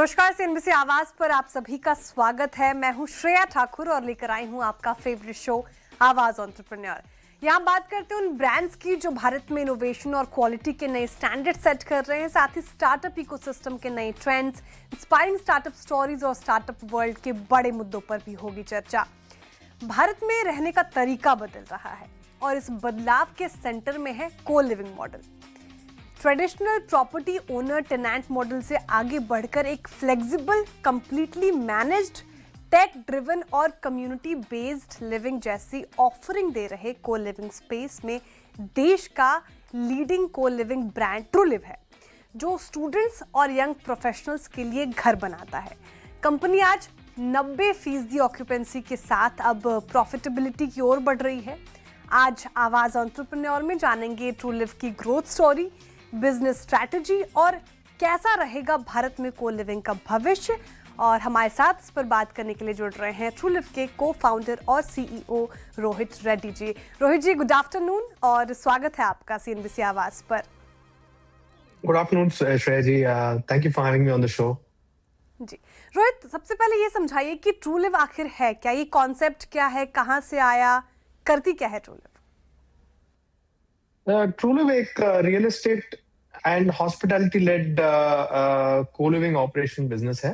नमस्कार, सीएनबीसी आवाज पर आप सभी का स्वागत है। मैं हूं श्रेया ठाकुर और लेकर आई हूं आपका फेवरेट शो आवाज एंटरप्रेन्योर। यहाँ बात करते हैं उन ब्रांड्स की जो भारत में इनोवेशन और क्वालिटी के नए स्टैंडर्ड सेट कर रहे हैं, साथ ही स्टार्टअप इकोसिस्टम के नए ट्रेंड्स, इंस्पायरिंग स्टार्टअप स्टोरीज और स्टार्टअप वर्ल्ड के बड़े मुद्दों पर भी होगी चर्चा। भारत में रहने का तरीका बदल रहा है और इस बदलाव के सेंटर में है co living model. Traditional property owner tenant model से आगे बढ़कर एक flexible, completely managed, tech driven और कम्युनिटी बेस्ड लिविंग जैसी ऑफरिंग दे रहे को लिविंग स्पेस में देश का लीडिंग को लिविंग ब्रांड ट्रूलिव है, जो स्टूडेंट्स और यंग प्रोफेशनल्स के लिए घर बनाता है। कंपनी आज 90% ऑक्यूपेंसी के साथ अब प्रॉफिटेबिलिटी की ओर बढ़ रही है। आज आवाज एंटरप्रेन्योर में जानेंगे ट्रूलिव की ग्रोथ स्टोरी, बिजनेस स्ट्रैटेजी और कैसा रहेगा भारत में को लिविंग का भविष्य। और हमारे साथ इस पर बात करने के लिए जुड़ रहे हैं ट्रूलिव के को फाउंडर और CEO Rohit Reddy ji. Rohit ji, good afternoon और स्वागत है आपका सीएनबीसी आवाज पर। Good afternoon Shreya ji, thank you for having me on the show. जी रोहित, सबसे पहले ये समझाइए कि ट्रूलिव आखिर है क्या, ये कॉन्सेप्ट क्या है, कहाँ से आया, करती क्या है ट्रूलिव? ट्रूलिव एक real estate and hospitality led co living operation business है।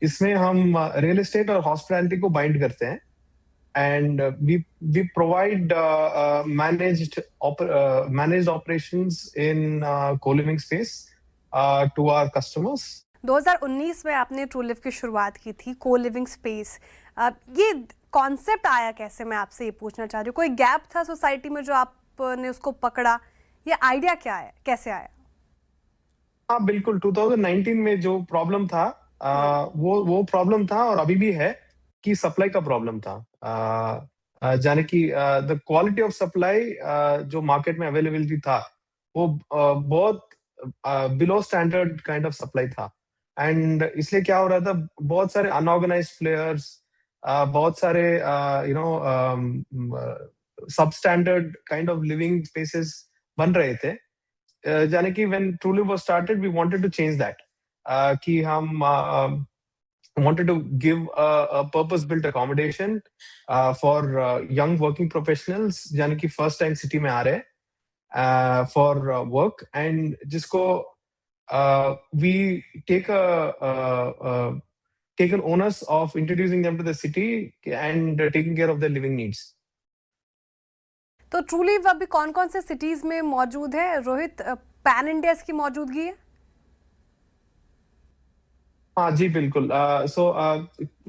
इसमें हम रियल एस्टेट और हॉस्पिटैलिटी को बाइंड करते हैं and we provide managed operations in co living space to our customers. 2019 में आपने ट्रूलिव की शुरुआत की थी, को लिविंग स्पेस। ये कॉन्सेप्ट आया कैसे, मैं आपसे ये पूछना चाह रही हूँ। कोई गैप था सोसाइटी में जो आपने उसको पकड़ा, ये आइडिया क्या है, कैसे आया? हाँ बिल्कुल, 2019 में जो प्रॉब्लम था वो प्रॉब्लम था और अभी भी है कि सप्लाई का प्रॉब्लम था। जाने कि द क्वालिटी ऑफ सप्लाई जो मार्केट में अवेलेबिलिटी था वो बहुत below standard kind of supply था। एंड इसलिए क्या हो रहा था, बहुत सारे अनऑर्गेनाइज्ड प्लेयर्स, बहुत सारे सब standard kind of living spaces बन रहे थे। जाने कि when Truliv was started, we wanted to change that. कि हम wanted to give a purpose-built accommodation for young working professionals, जाने कि first time city में आ रहे हैं for work, and जिसको we take an onus of introducing them to the city and taking care of their living needs. तो ट्रूलिव अभी कौन कौन से सिटीज में मौजूद है रोहित? पैन इंडिया इसकी मौजूदगी है? हाँ जी बिल्कुल।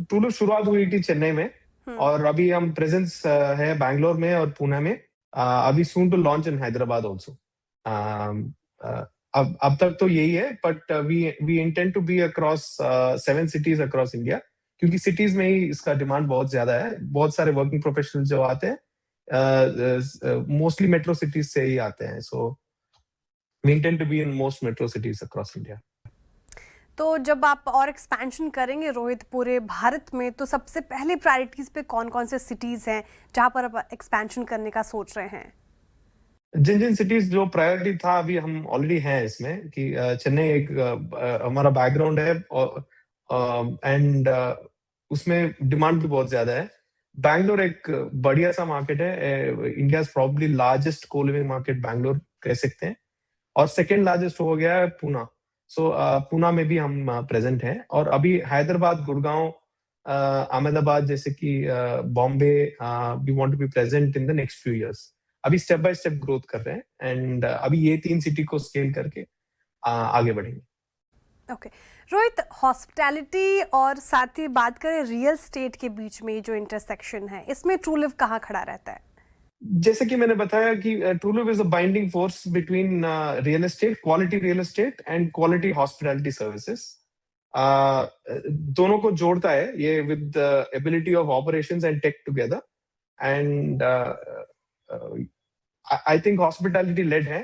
ट्रूलिव शुरुआत हुई थी चेन्नई में और अभी हम प्रेजेंस है बैंगलोर में और पुणे में। अभी soon to launch in Hyderabad also. अब तक तो यही है, but we intend to be across 7 cities across India, क्योंकि सिटीज में ही इसका डिमांड बहुत ज्यादा है। बहुत सारे वर्किंग प्रोफेशनल जो आते हैं मोस्टली मेट्रो सिटीज से ही आते हैं। So we intend to be in most metro cities across India. तो जब आप और एक्सपेंशन करेंगे रोहित पूरे भारत में, तो सबसे पहले प्रायोरिटीज पे कौन कौन से सिटीज हैं जहां पर आप एक्सपेंशन करने का सोच रहे हैं? जिन सिटीज जो प्रायोरिटी था अभी हम ऑलरेडी हैं इसमें कि चेन्नई एक हमारा बैकग्राउंड है एंड उसमें डिमांड भी बहुत ज्यादा है। बैंगलोर एक बढ़िया सा मार्केट है, इंडिया प्रॉब्ली लार्जेस्ट को लिविंग मार्केट बैंगलोर कह सकते हैं, और सेकेंड लार्जेस्ट हो गया है पूना। सो पूना में भी हम प्रेजेंट हैं, और अभी हैदराबाद, गुड़गांव, अहमदाबाद जैसे कि Bombay, we want to be present in the next few years. अभी स्टेप बाय स्टेप ग्रोथ कर रहे हैं एंड अभी ये 3 सिटी को स्केल करके आगे बढ़ेंगे। ओके रोहित, हॉस्पिटैलिटी और साथ ही बात करें रियल स्टेट के बीच में जो इंटरसेक्शन है, इसमें ट्रूलिव कहाँ खड़ा रहता है? जैसे कि मैंने बताया कि Truliv is a binding force between real estate, quality real estate and quality hospitality services. दोनों को जोड़ता है ये with ability of operations and tech together. And I think hospitality led है,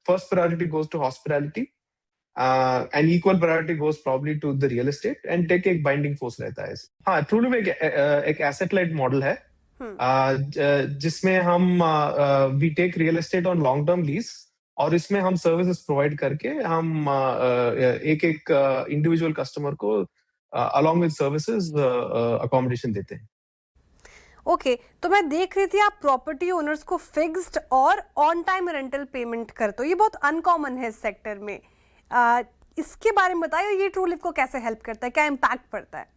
first priority goes to hospitality and equal priority goes probably to the real estate, and tech एक binding force रहता है। हाँ, ट्रूलिव एक एसेट लाइट मॉडल है जिसमें हम we take real estate on long term lease और इसमें हम सर्विसेज प्रोवाइड करके हम एक एक इंडिविजुअल कस्टमर को अलॉन्ग विद सर्विसेज अकोमोडेशन देते हैं। ओके, तो मैं देख रही थी आप प्रॉपर्टी ओनर्स को फिक्स्ड और ऑन टाइम रेंटल पेमेंट करते हो, ये बहुत अनकॉमन है इस सेक्टर में। इसके बारे में बताइए, ये ट्रूलिव को कैसे हेल्प करता है, क्या इम्पैक्ट पड़ता है?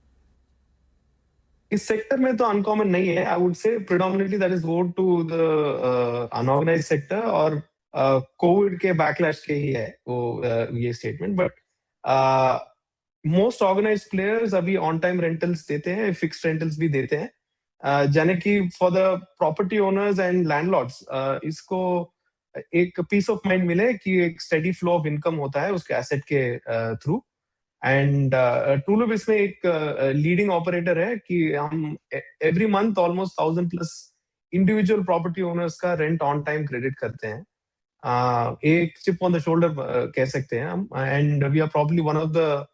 इस सेक्टर में तो अनकॉमन नहीं है। I would say predominantly that is owed to the unorganised sector और कोविड के बैकलैश के ही है वो ये statement. But most organised players अभी ऑन टाइम रेंटल्स देते हैं, फिक्स्ड रेंटल्स भी देते हैं। यानी कि for the property owners and landlords इसको एक पीस ऑफ माइंड मिले कि एक स्टेडी फ्लो ऑफ इनकम होता है उसके एसेट के थ्रू। एंड ट्रूलिव इसमें एक लीडिंग ऑपरेटर है कि हम every month almost 1000+ individual property owners का रेंट ऑन टाइम क्रेडिट करते हैं। एक चिप ऑन द शोल्डर कह सकते हैं हम। And we are probably one of the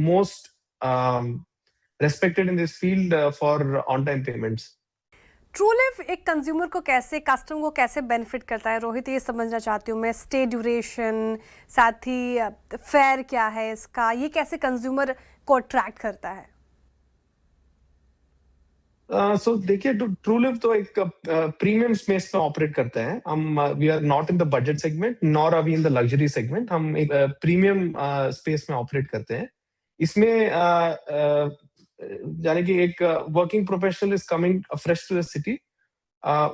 most respected in this field for on-time payments. Truliv एक कंज्यूमर को कैसे, कस्टमर को कैसे बेनिफिट करता है रोहित, ये समझना चाहती हूँ मैं। स्टे ड्यूरेशन, साथ ही फेयर क्या है इसका, ये कैसे कंज्यूमर को अट्रैक्ट करता है? सो देखिए, ट्रूलिव तो एक प्रीमियम स्पेस में ऑपरेट करते हैं हम। We are not in the budget segment nor are we in the luxury segment. हम एक प्रीमियम स्पेस में ऑपरेट करते हैं। इसमें यानी कि एक working professional is coming fresh to the city,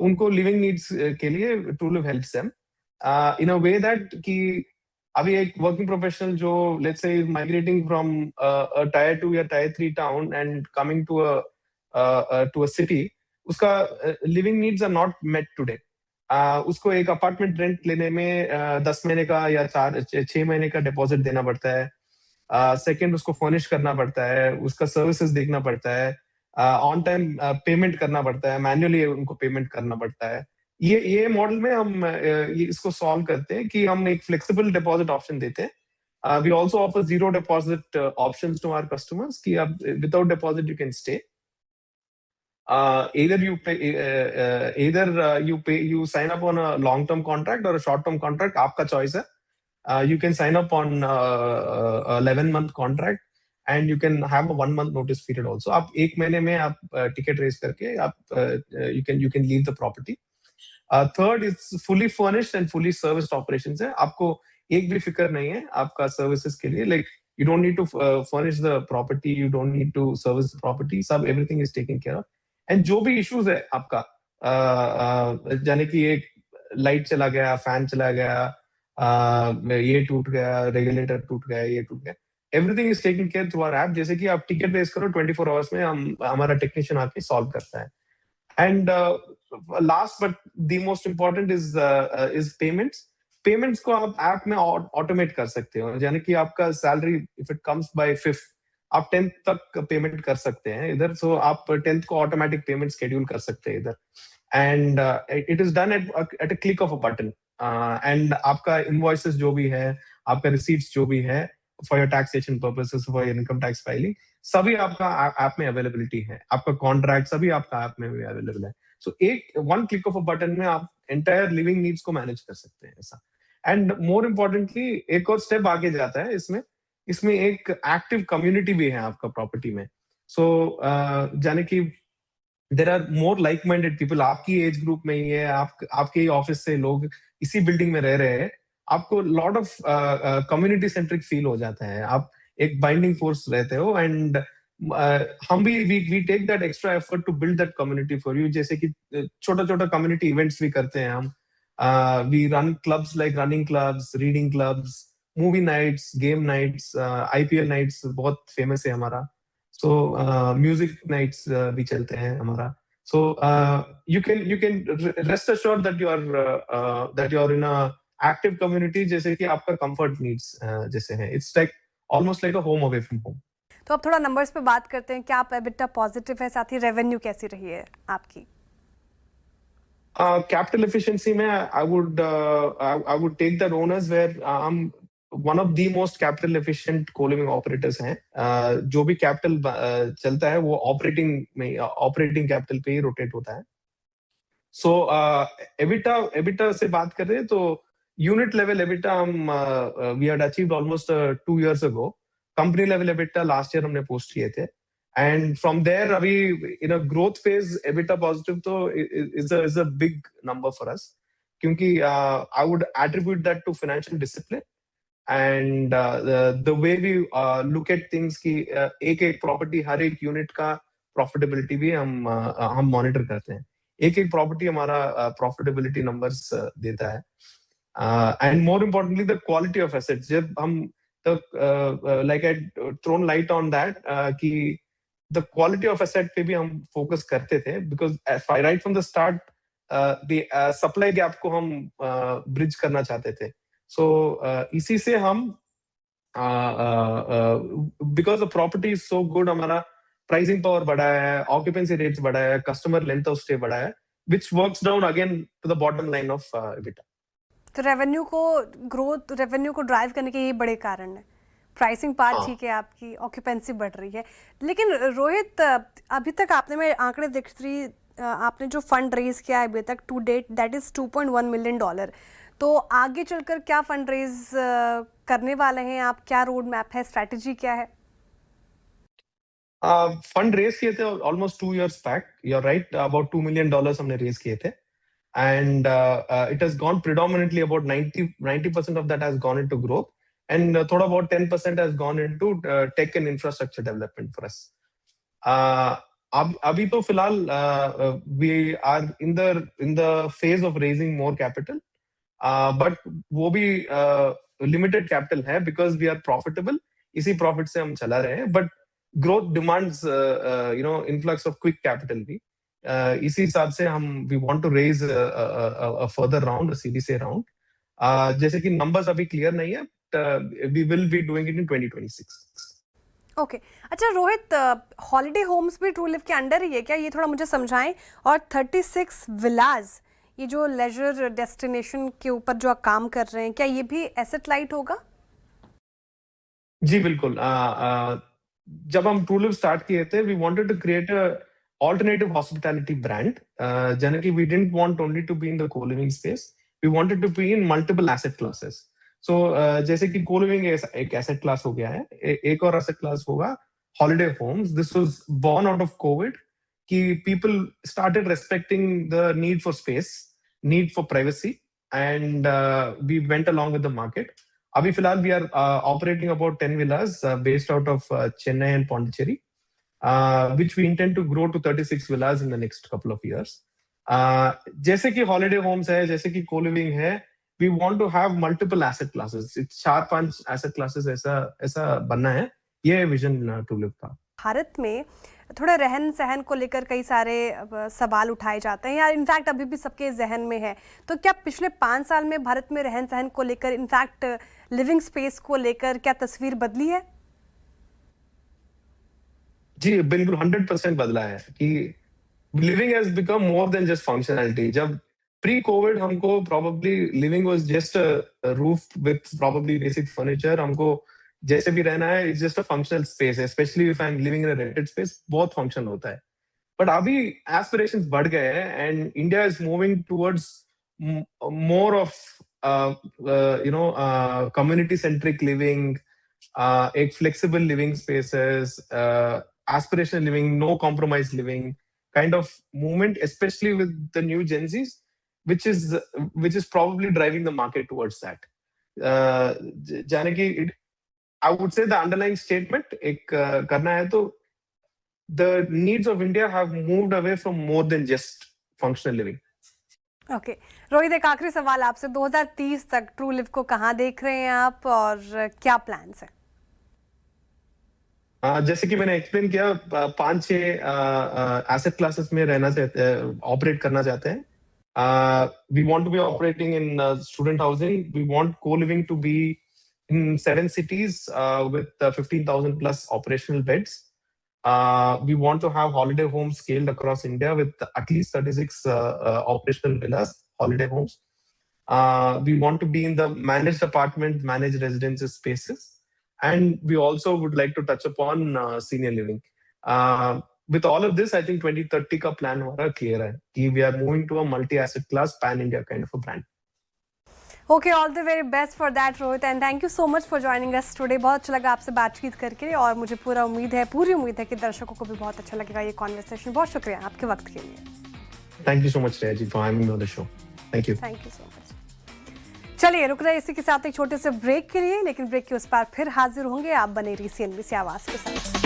उनको लिविंग नीड्स के लिए Truliv helps them in a way that कि अभी एक वर्किंग प्रोफेशनल जो let's say migrating from a tier 2 या tier 3 town and coming to a city, उसका living needs are not met today. उसको एक अपार्टमेंट रेंट लेने में 10 महीने का या 6 महीने का डिपॉजिट देना पड़ता है। सेकंड, उसको फर्निश करना पड़ता है, उसका सर्विसेज देखना पड़ता है, ऑन टाइम पेमेंट करना पड़ता है, मैन्युअली उनको पेमेंट करना पड़ता है। ये मॉडल में हम ये इसको सॉल्व करते हैं कि हम एक फ्लेक्सिबल डिपॉजिट ऑप्शन देते हैं। We also offer zero deposit options to our customers कि आप without deposit you can stay. either you sign up on a long term contract or a short term contract, आपका choice है। You can sign up on 11-month contract and you can have a 1-month notice period also. आप एक महीने में आप ticket raise करके आप you can leave the property. Third is fully furnished and fully serviced operations है। आपको एक भी फिक्र नहीं है आपका सर्विसेज के लिए। Like you don't need to furnish the property, you don't need to service the property, सब everything is taken care of. And जो भी इश्यूज है आपका, यानी कि एक लाइट चला गया, फैन चला गया, ये टूट गया, रेगुलेटर टूट गया, ये टूट गया, everything is taken care through our app. जैसे कि आप टिकट रेज करो 24 आवर्स में हमारा टेक्नीशियन आके सॉल्व करता है। And last but the most important is payments को आप ऐप में ऑटोमेट कर सकते हो। यानी कि आपका salary if it comes by 5th, आप 10th तक पेमेंट कर सकते हैं इधर। सो आप 10th को ऑटोमेटिक पेमेंट शेड्यूल कर सकते हैं इधर। And it is done at a click of a button. And आपका इनवॉइसेस जो भी है, आपका रिसीट्स जो भी है for your taxation purposes, for your income tax filing, सभी आपका ऐप में अवेलेबिलिटी है। आपका कॉन्ट्रैक्ट सभी आपका ऐप में भी अवेलेबल है। सो एक 1 क्लिक ऑफ अ बटन में आप एंटायर लिविंग नीड्स को मैनेज कर सकते हैं ऐसा। एंड मोर इम्पोर्टेंटली एक और स्टेप आगे जाता है इसमें एक एक्टिव कम्युनिटी भी है आपका प्रॉपर्टी में। सो जाने कि there are more like minded people, आपकी एज ग्रुप में ही है, आपके ही ऑफिस से लोग इसी बिल्डिंग में रह रहे हैं। आपको lot of community centric feel हो जाता है, आप एक बाइंडिंग फोर्स रहते हो। एंड हम भी we take that extra effort to build that community for you. जैसे कि छोटा छोटा कम्युनिटी इवेंट्स भी करते हैं हम। We run clubs like running clubs, reading clubs, movie nights, game nights, IPL nights बहुत फेमस है हमारा। सो म्यूजिक नाइट्स भी चलते हैं हमारा। So you can rest assured that you are in a active community, जैसे कि आपका कंफर्ट नीड्स जैसे हैं। It's like almost like a home away from home. तो अब थोड़ा नंबर्स पे बात करते हैं। क्या आप एबिटा पॉजिटिव है, साथ ही रेवेन्यू कैसी रही है आपकी? Capital efficiency में I would take that owners where I'm one of the most capital efficient co-living operators हैं। जो भी कैपिटल चलता है वो ऑपरेटिंग कैपिटल पे ही रोटेट होता है। सो EBITDA से बात कर रहे हैं तो यूनिट लेवल EBITDA हम we had achieved almost 2 years ago. कंपनी लेवल EBITDA लास्ट ईयर हमने पोस्ट किए थे, एंड फ्रॉम देयर अभी in a growth phase EBITDA positive तो is a big number for us, क्योंकि I would attribute that to financial discipline and the way we look at things की एक एक property, हर एक unit का profitability भी हम मॉनिटर करते हैं. एक एक प्रॉपर्टी हमारा प्रॉफिटेबिलिटी नंबर्स देता है, and more importantly the quality of assets. जब हम like I thrown light on that कि द क्वालिटी ऑफ एसेट पे भी हम फोकस करते थे, because right from the start the supply gap को हम ब्रिज करना चाहते थे. सो इसी से हम because the property is so good, हमारा प्राइसिंग पावर बढ़ा है, ऑक्यूपेंसी रेट्स बढ़ा है, कस्टमर लेंथ ऑफ स्टे बढ़ा है, which works down again to the bottom line of EBITDA. तो रेवेन्यू को ड्राइव करने के ये बड़े कारण है. प्राइसिंग पार्ट ठीक है, आपकी ऑक्यूपेंसी बढ़ रही है. लेकिन रोहित, अभी तक आपने, मैं आंकड़े देख रही, आपने जो फंड रेज किया है अभी तक to date, that is $2.1 million. तो आगे चलकर क्या फंड रेज करने वाले हैं आप? क्या रोड मैप है, स्ट्रैटेजी क्या है? फंड रेज किए थे almost 2 years back. You are right, about $2 million हमने रेज किए थे, and it has gone predominantly about 90% of that has gone into growth, and thoda about 10% has gone into tech and infrastructure development for us. अभी तो फिलहाल we are in the phase of raising more capital, but वो भी limited capital है because we are profitable. इसी profit से हम चला रहे हैं, but growth demands influx of quick capital भी. इसी हिसाब से हम we want to raise a further round, a series A round. जैसे कि नंबर्स अभी क्लियर नहीं है, we will be doing it in 2026. Okay. अच्छा रोहित, हॉलिडे होम्स भी ट्रूलिव के अंडर ही है क्या? ये थोड़ा मुझे समझाएं. और 36 विलाज, ये जो लेजर डेस्टिनेशन के ऊपर जो आप काम कर रहे हैं, क्या ये भी एसेट लाइट होगा? जी बिल्कुल. जब हम ट्रूलिव स्टार्ट किए थे, we wanted to create a alternative hospitality brand. Janaki, we didn't want only to be in the co-living space. We wanted to be in multiple asset classes. So, जैसे कि co-living एक asset class हो गया है, एक और asset class होगा holiday homes. This was born out of COVID, कि people started respecting the need for space, need for privacy, and we went along with the market. अभी फिलहाल we are operating about 10 villas based out of Chennai and Pondicherry. Which we intend to grow to 36 villas in the next couple of years. जैसे कि holiday homes है, जैसे कि co-living है, we want to have multiple asset classes. 4-5 asset classes ऐसा बनना है. ये विजन ट्रूलिव का. भारत में थोड़ा रहन सहन को लेकर कई सारे सवाल उठाए जाते हैं, या इनफैक्ट अभी भी सबके जहन में है. तो क्या पिछले 5 साल में भारत में रहन सहन को लेकर, इनफैक्ट लिविंग स्पेस को लेकर क्या तस्वीर बदली है? जी बिल्कुल 100% बदला है कि living has become more than just functionality. जब प्री कोविड हमको probably living was just a roof with probably basic furniture, हमको जैसे भी रहना है, it's just a functional space. Specially if I am living in a rented space, बहुत function होता है. बट अभी एस्पिरेशंस बढ़ गए हैं, and India is moving towards more of community centric living, एक flexible living spaces, aspirational living, no compromise living kind of movement, especially with the new Gen Zs, which is probably driving the market towards that. Janaki, I would say the underlying statement एक करना है तो the needs of India have moved away from more than just functional living. Okay. Rohit, एक आखिरी सवाल आपसे. 2030 तक ट्रूलिव को कहाँ देख रहे हैं आप, और क्या प्लान्स है? जैसे कि मैंने एक्सप्लेन किया, 5-6 एसेट क्लासेस में रहना चाहते हैं, ऑपरेट करना चाहते हैं. We want to be operating in student housing. We want co-living to be in 7 cities with 15,000 plus operational beds. We want to have holiday homes scaled across India with at least 36 operational villas, holiday homes. We want to be in the managed apartment, managed residences spaces. And we also would like to touch upon senior living. with all of this, I think 2030 का plan हमारा clear है कि we are moving to a multi-asset class pan India kind of a brand. Okay, all the very best for that Rohit, and thank you so much for joining us today. बहुत अच्छा लगा आपसे बातचीत करके, और मुझे पूरी उम्मीद है कि दर्शकों को भी बहुत अच्छा लगेगा ये कॉन्वर्सेशन। बहुत शुक्रिया आपके वक्त के लिए। Thank you so much, Shreya ji, for having me on the show. Thank you. Thank you so much. चलिए रुक रहे इसी के साथ एक छोटे से ब्रेक के लिए, लेकिन ब्रेक के उस पार फिर हाजिर होंगे। आप बने रहिए CNBC आवाज के साथ।